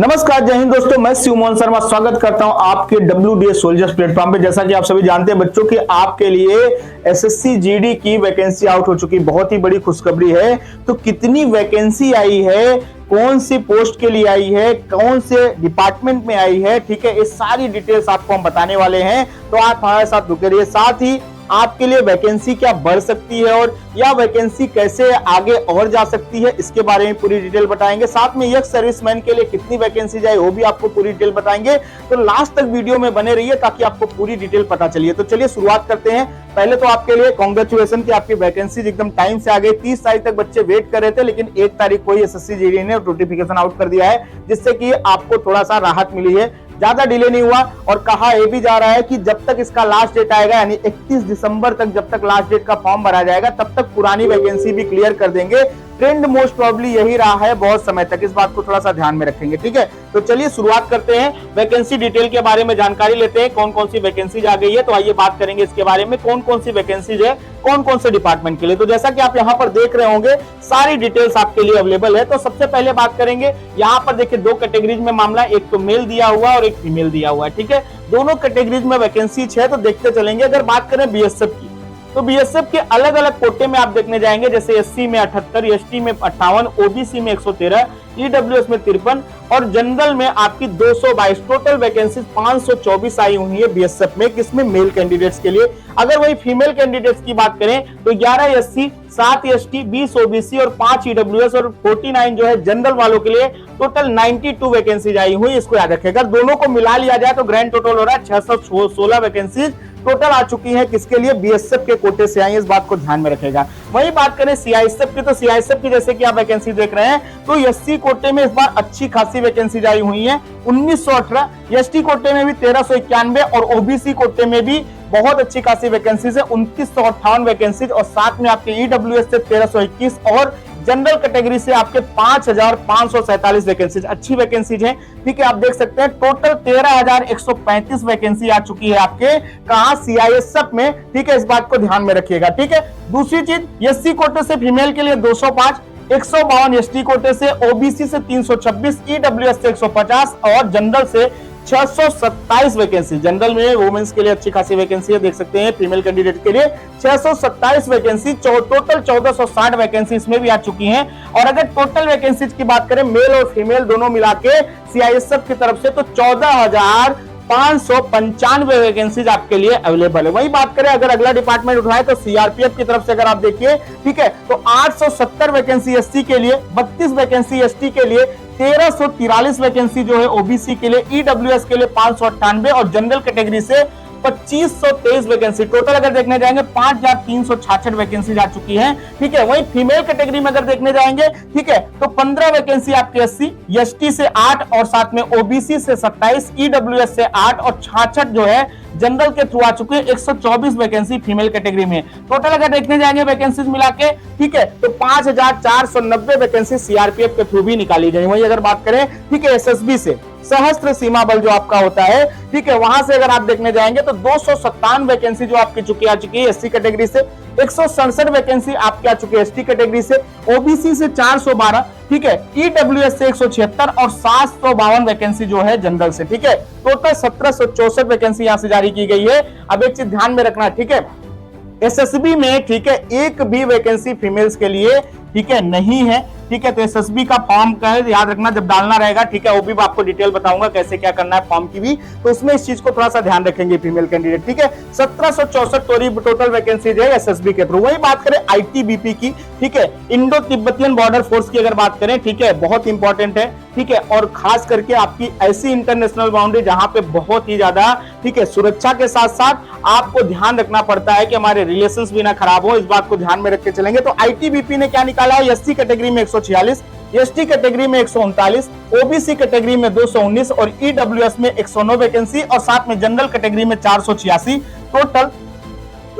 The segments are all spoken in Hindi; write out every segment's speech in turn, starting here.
नमस्कार, जय हिंद दोस्तों। मैं शिव मोहन शर्मा स्वागत करता हूं आपके WDS सोल्जर्स प्लेटफॉर्म पे। जैसा कि आप सभी जानते हैं बच्चों कि आपके लिए SSC GD की वैकेंसी आउट हो चुकी, बहुत ही बड़ी खुशखबरी है। तो कितनी वैकेंसी आई है, कौन सी पोस्ट के लिए आई है, कौन से डिपार्टमेंट में आई है, ठीक है, ये सारी डिटेल्स आपको हम बताने वाले हैं। तो आप हमारे साथ जुड़े रहिए। साथ ही आपके लिए वैकेंसी क्या बढ़ सकती है और या वैकेंसी कैसे आगे और जा सकती है, इसके बारे में पूरी डिटेल बताएंगे। साथ में यंग सर्विसमैन के लिए कितनी वैकेंसी जाए वो भी आपको पूरी डिटेल बताएंगे। तो लास्ट तक वीडियो में बने रहिए ताकि आपको पूरी डिटेल पता चलिए। तो चलिए शुरुआत करते हैं। पहले तो आपके लिए कांग्रेचुलेशन कि आपकी वैकेंसी एकदम टाइम से आ गई। 30 तारीख तक बच्चे वेट कर रहे थे, लेकिन 1 तारीख को ही SSC GD ने नोटिफिकेशन आउट कर दिया है, जिससे कि आपको थोड़ा सा राहत मिली है। ज्यादा डिले नहीं हुआ और कहा यह भी जा रहा है कि जब तक इसका लास्ट डेट आएगा, यानी 31 दिसंबर तक जब तक लास्ट डेट का फॉर्म भरा जाएगा, तब तक पुरानी वैकेंसी भी क्लियर कर देंगे। ट्रेंड मोस्ट प्रोबेबली यही रहा है बहुत समय तक, इस बात को थोड़ा सा ध्यान में रखेंगे, ठीक है। तो चलिए शुरुआत करते हैं, वैकेंसी डिटेल के बारे में जानकारी लेते हैं। कौन कौन सी वैकेंसी आ गई है, तो आइए बात करेंगे इसके बारे में। कौन कौन सी वैकेंसीज है, कौन कौन से डिपार्टमेंट के लिए। तो जैसा कि आप यहाँ पर देख रहे होंगे, सारी डिटेल्स आपके लिए अवेलेबल है। तो सबसे पहले बात करेंगे, यहाँ पर देखिए 2 कैटेगरीज में मामला, एक तो मेल दिया हुआ और एक फीमेल दिया हुआ है, ठीक है। दोनों कैटेगरीज में वैकेंसी है, तो देखते चलेंगे। अगर बात करें BSF की, तो BSF के अलग अलग कोटे में आप देखने जाएंगे, जैसे SC में 78, ST में 58, OBC में 113, EWS में 53 और जनरल में आपकी 222। टोटल वैकेंसी 524 आई हुई है BSF में, किसमें, मेल कैंडिडेट्स के लिए। अगर वही फीमेल कैंडिडेट्स की बात करें तो 11 SC, 7 ST, 20 OBC और 5 EWS और 49 जो है जनरल वालों के लिए। टोटल 92 वैकेंसीज आई हुई, इसको याद रखिएगा। दोनों को मिला लिया जाए तो ग्रैंड टोटल हो रहा है 616 वैकेंसीज टोटल आ चुकी है। किसके लिए, BSF के कोटे से आई, इस बात को ध्यान में रखेगा। वही बात करें CISF की, तो CISF की जैसे कि आप वैकेंसी देख रहे हैं, तो SC कोटे में इस बार अच्छी खासी वैकेंसी आई हुई है, 1918। ST कोटे में भी 1391 और OBC कोटे में भी बहुत अच्छी खासी वैकेंसीज है, 2958 वैकेंसीज। और साथ में आपके EWS से 1321 और जनरल कैटेगरी से आपके 5547 वैकेंसीज, अच्छी वैकेंसीज है, ठीक है। आप देख सकते हैं टोटल 13135 वैकेंसी आ चुकी है आपके कहां, CISF में, ठीक है। इस बात को ध्यान में रखिएगा, ठीक है। दूसरी चीज, SC कोटे से फीमेल के लिए 205, 152 ST कोटे से, OBC से 326, EWS से 150 और जनरल से 627 वैकेंसी। जनरल में वुमेन्स के लिए अच्छी खासी वैकेंसी है, देख सकते हैं। फीमेल कैंडिडेट के लिए 627 वैकेंसी, टोटल 1460 वैकेंसी इसमें भी आ चुकी हैं। और अगर टोटल वैकेंसीज की बात करें मेल और फीमेल दोनों मिला के CISF की तरफ से, तो 14,595 वैकेंसीज आपके लिए अवेलेबल है। वही बात करें अगर अगला डिपार्टमेंट उठाए तो CRPF की तरफ से अगर आप देखिए, ठीक है, तो 870 वैकेंसी SC के लिए, 32 वैकेंसी ST के लिए, 1343 वैकेंसी जो है OBC के लिए, EWS के लिए 598 और जनरल कैटेगरी से 2523 वैकेंसी। टोटल अगर देखने जाएंगे 5366 वैकेंसी आ चुकी है, ठीक है। वहीं फीमेल कैटेगरी में अगर देखने जाएंगे, ठीक है, तो 15 वैकेंसी आपके SC, ST से 8 और साथ में OBC से 27, EWS से 8 और 66 जो है जनरल के थ्रू आ चुके हैं। 124 वैकेंसी फीमेल कैटेगरी में। टोटल अगर देखने जाएंगे वैकेंसीज मिला के, ठीक है, तो 5490 वैकेंसी CRPF के थ्रू भी निकाली गई। वही अगर बात करें, ठीक है, SSB से, सशस्त्र सीमा बल जो आपका होता है, ठीक है, वहां से अगर आप देखने जाएंगे तो 257 वैकेंसी जो आपकी आ चुकी है SC कैटेगरी से, 167 वैकेंसी आपकी आ चुकी है ST कैटेगरी से, OBC से 412, ठीक है, EWS से 176 और 752 वैकेंसी जो है जनरल से, ठीक है। टोटल 1764 वैकेंसी यहां से जारी की गई है। अब एक चीज ध्यान में रखना, ठीक है, SSB में, ठीक है, एक भी वैकेंसी फीमेल्स के लिए, ठीक है, नहीं है, ठीक है। तो SSB का फॉर्म का याद रखना जब डालना रहेगा, ठीक है, वो भी आपको डिटेल बताऊंगा कैसे क्या करना है फॉर्म की भी, तो उसमें इस चीज को थोड़ा सा ध्यान रखेंगे फीमेल कैंडिडेट, ठीक है। 1764 टोटल वैकेंसी है SSB के थ्रू। वही बात करें ITBP की, ठीक है, इंडो तिब्बतियन बॉर्डर फोर्स की अगर बात करें, ठीक है, बहुत इंपॉर्टेंट है, ठीक है। और खास करके आपकी ऐसी इंटरनेशनल बाउंड्री जहां पे बहुत ही ज्यादा, ठीक है, सुरक्षा के साथ साथ आपको ध्यान रखना पड़ता है कि हमारे रिलेशंस भी ना खराब हो, इस बात को ध्यान में रख के चलेंगे। तो ITBP ने क्या निकाला है, SC कैटेगरी में 146, ST कैटेगरी में 139, OBC कैटेगरी में 219 और EWS में 109 वैकेंसी और साथ में जनरल कैटेगरी में 486। टोटल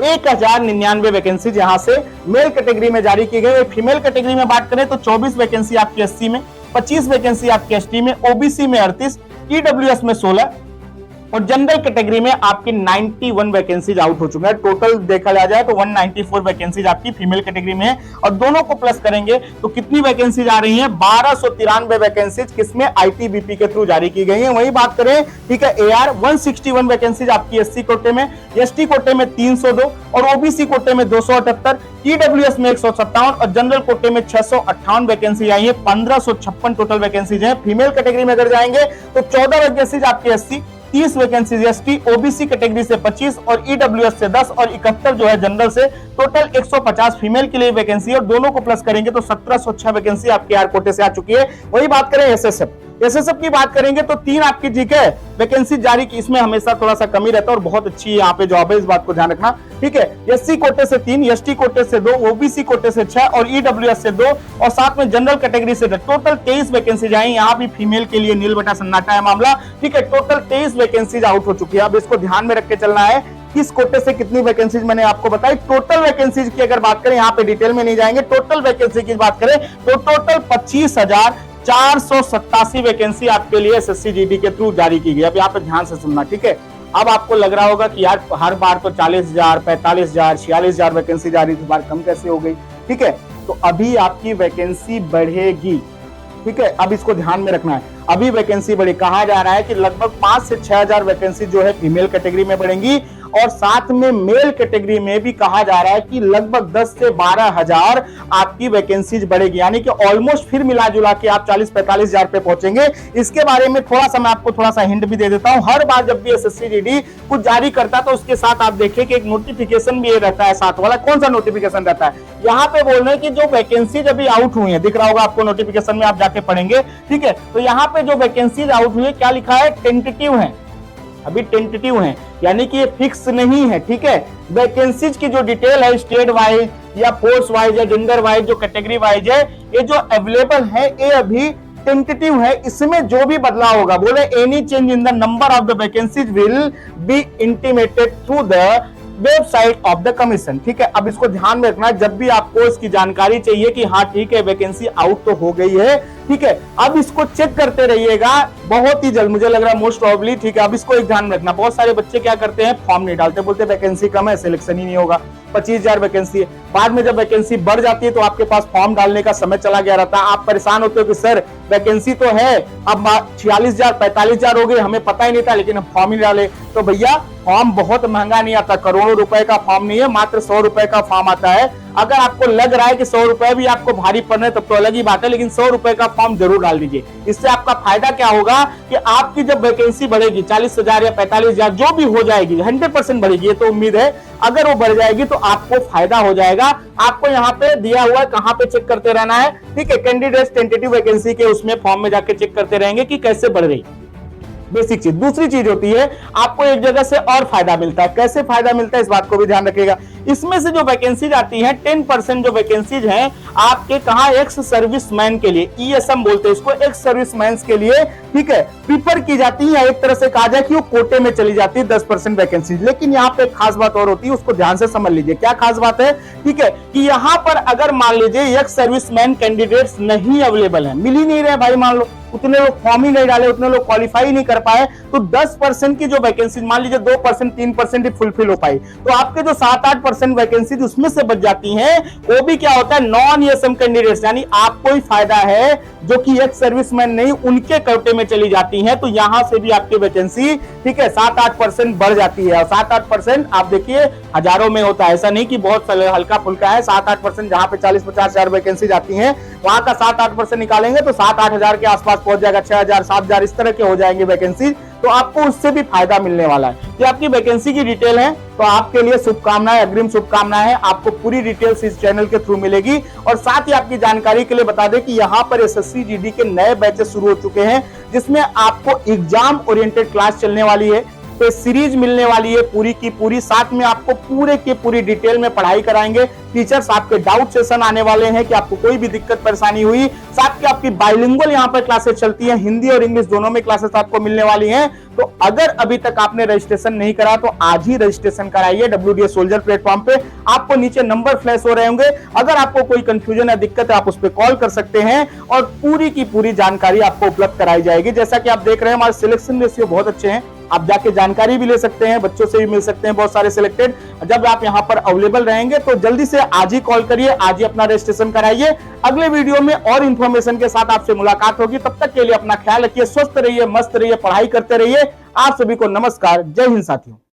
1099 वैकेंसी यहां से मेल कैटेगरी में जारी की गई। फीमेल कैटेगरी में बात करें तो 24 वैकेंसी आपकी SC में, 25 वैकेंसी आपकी ST में, OBC में 38, EWS में 16, और जनरल कैटेगरी में आपकी 91 वैकेंसीज आउट हो चुके हैं। टोटल देखा जाए तो 194 वैकेंसीज आपकी फीमेल कैटेगरी में है, और दोनों को प्लस करेंगे तो कितनी वैकेंसीज आ रही हैं? 1293 वैकेंसीज किसमें? आईटीबीपी के थ्रू जारी की गई है। वही बात करें, ठीक है, एआर 161 वैकेंसीज आपकी एससी कोटे में, एसटी कोटे में 302 और ओबीसी कोटे में 278, ईडब्ल्यूएस में 157 और जनरल कोटे में 658 वैकेंसी आई है। 1556 टोटल वैकेंसीज हैं। फीमेल कैटेगरी में अगर जाएंगे तो 14 वैकेंसीज आपकी SC, 30 vacancies ST, OBC category से 25 और ईडब्ल्यूएस से 10 और 71 जो है जनरल से। टोटल 150 फीमेल के लिए वैकेंसी, और दोनों को प्लस करेंगे तो 1706 वैकेंसी आपके आर कोटे से आ चुकी है। वही बात करें एसएसएफ की बात करेंगे तो 3 आपकी ठीक है वैकेंसी जारी की, इसमें हमेशा थोड़ा सा कमी रहता है और बहुत अच्छी यहाँ पे जॉब है, इस बात को ध्यान रखना, ठीक है। एससी कोटे से 3, एसटी कोटे से 2, ओबीसी कोटे से 6 और ईडब्ल्यूएस से 2 और साथ में जनरल कैटेगरी से टोटल 23 वैकेंसी आई। यहाँ भी फीमेल के लिए नील बटा सन्नाटा है मामला, ठीक है। टोटल 23 वैकेंसीज आउट हो चुकी है। अब इसको ध्यान में रख के चलना है, किस कोटे से कितनी वैकेंसीज मैंने आपको बताई। टोटल वैकेंसीज की अगर बात करें, यहाँ पे डिटेल में नहीं जाएंगे, टोटल वैकेंसी की बात करें तो टोटल 25,487 वैकेंसी आपके लिए एसएससी जीडी के थ्रू जारी की गई। अब यहाँ पे ध्यान से सुनना, ठीक है। अब आपको लग रहा होगा कि यार हर बार तो 40,000, 45,000, 46,000 वैकेंसी जारी थी, बार कम कैसे हो गई, ठीक है। तो अभी आपकी वैकेंसी बढ़ेगी, ठीक है। अब इसको ध्यान में रखना है, अभी वैकेंसी बढ़ी। कहा जा रहा है कि लगभग 5 से 6,000 वैकेंसी जो है फीमेल कैटेगरी में बढ़ेंगी, और साथ में मेल कैटेगरी में भी कहा जा रहा है कि लगभग 10 से 12,000 आपकी वैकेंसीज बढ़ेगी, यानी कि ऑलमोस्ट फिर मिला जुला के आप 40-45,000 पे पहुंचेंगे। इसके बारे में थोड़ा सा मैं आपको थोड़ा सा हिंट भी दे देता हूं। हर बार जब भी एसएससी जीडी कुछ जारी करता है तो उसके साथ आप देखिए कि एक नोटिफिकेशन भी रहता है साथ वाला। कौन सा नोटिफिकेशन रहता है? यहाँ पे बोल रहे हैं कि जो वैकेंसी अभी आउट हुई है, दिख रहा होगा आपको नोटिफिकेशन में, आप जाके पढ़ेंगे, ठीक है। तो यहाँ पे जो वैकेंसीज आउट हुई है, क्या लिखा है? टेंटेटिव है, अभी टेंटेटिव है, यानी कि ये फिक्स नहीं है, ठीक है। वैकेंसीज की जो डिटेल है स्टेट वाइज या फोर्स वाइज या जेंडर वाइज, जो कैटेगरी वाइज है, ये जो अवेलेबल है ये अभी टेंटेटिव है। इसमें जो भी बदलाव होगा, बोले any change in the number of the vacancies will be intimated through the website of the commission, ठीक है। अब इसको ध्यान में रखना है, जब भी आपको इसकी जानकारी चाहिए कि हाँ ठीक है वैकेंसी आउट तो हो गई है, ठीक है, अब इसको चेक करते रहिएगा बहुत ही जल्द, मुझे लग रहा है मोस्ट प्रॉब्ली, ठीक है। अब इसको एक ध्यान में रखना, बहुत सारे बच्चे क्या करते हैं, फॉर्म नहीं डालते, बोलते वैकेंसी कम है, सिलेक्शन ही नहीं होगा, 25,000 वैकेंसी है। बाद में जब वैकेंसी बढ़ जाती है तो आपके पास फॉर्म डालने का समय चला गया रहता है, आप परेशान होते हो कि सर वैकेंसी तो है, अब 46,000 45,000 हो गए, हमें पता ही नहीं था, लेकिन हम फॉर्म ही डाले। तो भैया फॉर्म बहुत महंगा नहीं आता, करोड़ों रुपए का फॉर्म नहीं है, मात्र 100 रुपए का फॉर्म आता है। अगर आपको लग रहा है कि 100 रुपए भी आपको भारी पड़ रहे हैं तब तो अलग ही बात है, लेकिन 100 रुपए का फॉर्म जरूर डाल दीजिए। इससे आपका फायदा क्या होगा कि आपकी जब वैकेंसी बढ़ेगी 40,000 या 45,000 जो भी हो जाएगी, 100% बढ़ेगी, ये तो उम्मीद है, अगर वो बढ़ जाएगी तो आपको फायदा हो जाएगा। आपको यहाँ पे दिया हुआ है, कहाँ पे चेक करते रहना है, ठीक है, कैंडिडेट टेंटेटिव वैकेंसी के उसमें फॉर्म में जाके चेक करते रहेंगे कि कैसे बढ़ रही, बेसिक चीज। दूसरी चीज होती है, आपको एक जगह से और फायदा मिलता है। कैसे फायदा मिलता है इस बात को भी ध्यान रखिएगा। इसमें से जो वैकेंसीज आती हैं 10% जो वैकेंसीज हैं आपके कहा एक्स सर्विसमैन के लिए, ईएसएम बोलते हैं इसको, एक्स सर्विसमैन के लिए, ठीक है, प्रीफर की जाती है, या एक तरह से कहा जाए कि वो कोटे में चली जाती है 10% वैकेंसीज। लेकिन यहाँ पे खास बात और होती है, उसको ध्यान से समझ लीजिए। क्या खास बात है, ठीक है, कि यहाँ पर अगर मान लीजिए एक्स सर्विसमैन कैंडिडेट्स नहीं अवेलेबल है, मिल ही नहीं रहे भाई, मान लो उतने लोग फॉर्म ही नहीं डाले, उतने लोग क्वालिफाई नहीं कर पाए, तो 10% की जो वैकेंसी, मान लीजिए 2% 3% ही फुलफिल हो पाई, तो आपके जो 7-8% वैकेंसी उसमें से बच जाती हैं। वो भी क्या होता है, नॉन ईएसएम कैंडिडेट्स, यानी आपको ही फायदा है, जो कि एक्स सर्विसमैन नहीं, उनके कोटे में चली जाती हैं। तो यहां से भी आपकी वैकेंसी, ठीक है, 7-8% बढ़ जाती है। और 7-8% आप देखिए हजारों में होता है, ऐसा नहीं कि बहुत हल्का फुल्का है। 7-8% जहां पे 40-50 हजार वैकेंसी जाती है, वहां का 7-8% निकालेंगे तो 7-8 हजार के आसपास पहुंच जाएगा, 6,000 7,000 इस तरह के हो जाएंगे वैकेंसी। तो आपको उससे भी फायदा मिलने वाला है। कि आपकी वैकेंसी की डिटेल है, तो आपके लिए शुभकामनाएं, अग्रिम शुभकामनाएं हैं। आपको पूरी डिटेल्स इस चैनल के थ्रू मिलेगी। और साथ ही आपकी जानकारी के लिए बता दें कि यहाँ पर एसएससी जीडी के नए बैचेस शुरू हो चुके हैं, जिसमें आपको एग्जाम ओरिएंटेड क्लास चलने वाली है, टेस्ट सीरीज मिलने वाली है पूरी की पूरी, साथ में आपको पूरे की पूरी डिटेल में पढ़ाई कराएंगे टीचर्स। आपके डाउट सेशन आने वाले हैं कि आपको कोई भी दिक्कत परेशानी हुई, साथ के आपकी बाइलिंगुअल यहाँ पर क्लासेस चलती हैं, हिंदी और इंग्लिश दोनों में क्लासेस आपको मिलने वाली हैं। तो अगर अभी तक आपने रजिस्ट्रेशन नहीं करा तो आज ही रजिस्ट्रेशन कराइए WDS सोल्जर प्लेटफॉर्म पे। आपको नीचे नंबर फ्लैश हो रहे होंगे, अगर आपको कोई कंफ्यूजन या दिक्कत है आप उस पर कॉल कर सकते हैं और पूरी की पूरी जानकारी आपको उपलब्ध कराई जाएगी। जैसा कि आप देख रहे हैं हमारे सिलेक्शन रेशियो बहुत अच्छे हैं, आप जाके जानकारी भी ले सकते हैं, बच्चों से भी मिल सकते हैं बहुत सारे सिलेक्टेड। जब आप यहाँ पर अवेलेबल रहेंगे तो जल्दी से आज ही कॉल करिए, आज ही अपना रजिस्ट्रेशन कराइए। अगले वीडियो में और इंफॉर्मेशन के साथ आपसे मुलाकात होगी। तब तक के लिए अपना ख्याल रखिए, स्वस्थ रहिए, मस्त रहिए, पढ़ाई करते रहिए। आप सभी को नमस्कार, जय हिंद साथियों।